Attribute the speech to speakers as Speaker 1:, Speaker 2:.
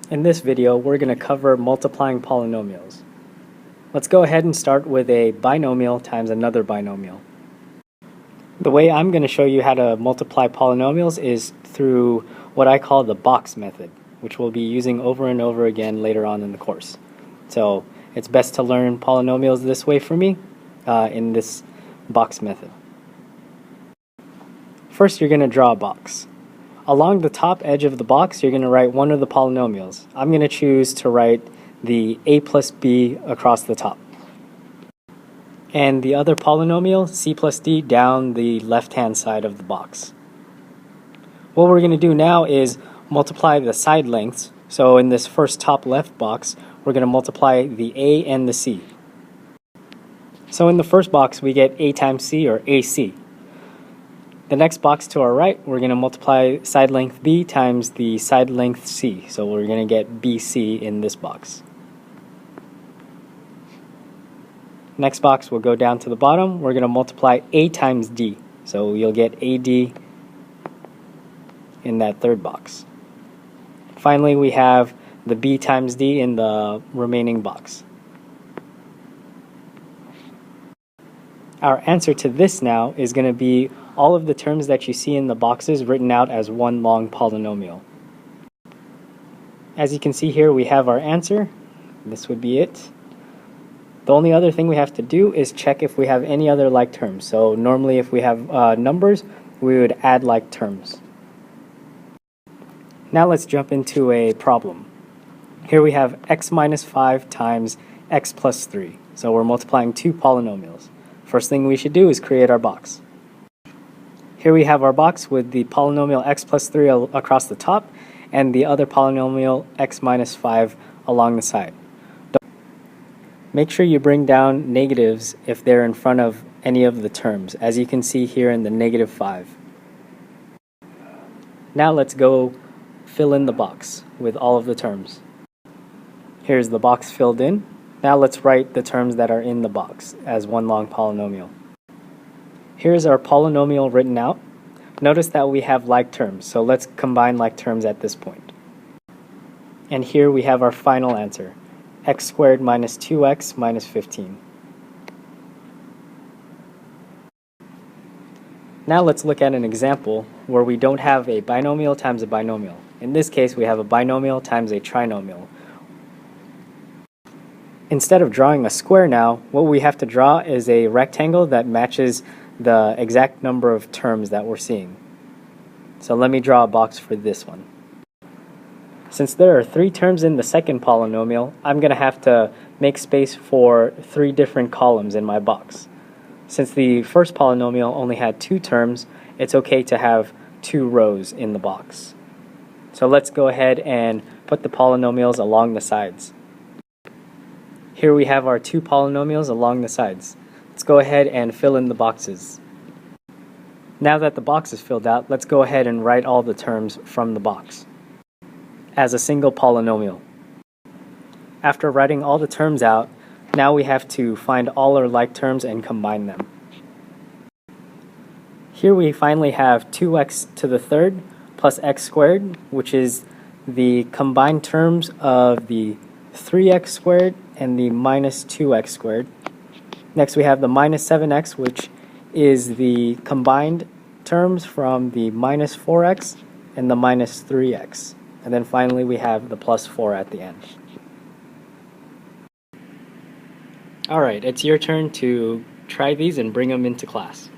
Speaker 1: In this video, we're going to cover multiplying polynomials. Let's go ahead and start with a binomial times another binomial. The way I'm going to show you how to multiply polynomials is through what I call the box method, which we'll be using over and over again later on in the course. So it's best to learn polynomials this way for me, in this box method. First, you're going to draw a box. Along the top edge of the box, you're going to write one of the polynomials. I'm going to choose to write the a plus b across the top. And the other polynomial, c plus d, down the left-hand side of the box. What we're going to do now is multiply the side lengths. So in this first top left box, we're going to multiply the a and the c. So in the first box, we get a times c, or ac. The next box to our right, we're going to multiply side length b times the side length c. So we're going to get bc in this box. Next box, we'll go down to the bottom. We're going to multiply a times d. So you'll get ad in that third box. Finally, we have the b times d in the remaining box. Our answer to this now is going to be all of the terms that you see in the boxes written out as one long polynomial. As you can see here, we have our answer. This would be it. The only other thing we have to do is check if we have any other like terms. So normally if we have numbers, we would add like terms. Now let's jump into a problem. Here we have x minus 5 times x plus 3. So we're multiplying two polynomials. First thing we should do is create our box. Here we have our box with the polynomial x plus 3 across the top and the other polynomial x minus 5 along the side. Make sure you bring down negatives if they're in front of any of the terms, as you can see here in the negative 5. Now let's go fill in the box with all of the terms. Here's the box filled in. Now let's write the terms that are in the box as one long polynomial. Here's our polynomial written out. Notice that we have like terms, so let's combine like terms at this point. And here we have our final answer, x squared minus 2x minus 15. Now let's look at an example where we don't have a binomial times a binomial. In this case, we have a binomial times a trinomial. Instead of drawing a square now, what we have to draw is a rectangle that matches the exact number of terms that we're seeing. So let me draw a box for this one. Since there are 3 terms in the second polynomial, I'm going to have to make space for 3 different columns in my box. Since the first polynomial only had 2 terms, it's okay to have 2 rows in the box. So let's go ahead and put the polynomials along the sides. Here we have our 2 polynomials along the sides. Let's go ahead and fill in the boxes. Now that the box is filled out, let's go ahead and write all the terms from the box as a single polynomial. After writing all the terms out, now we have to find all our like terms and combine them. Here we finally have 2x to the third plus x squared, which is the combined terms of the 3x squared and the minus 2x squared. Next we have the minus 7x, which is the combined terms from the minus 4x and the minus 3x. And then finally we have the plus 4 at the end. Alright, it's your turn to try these and bring them into class.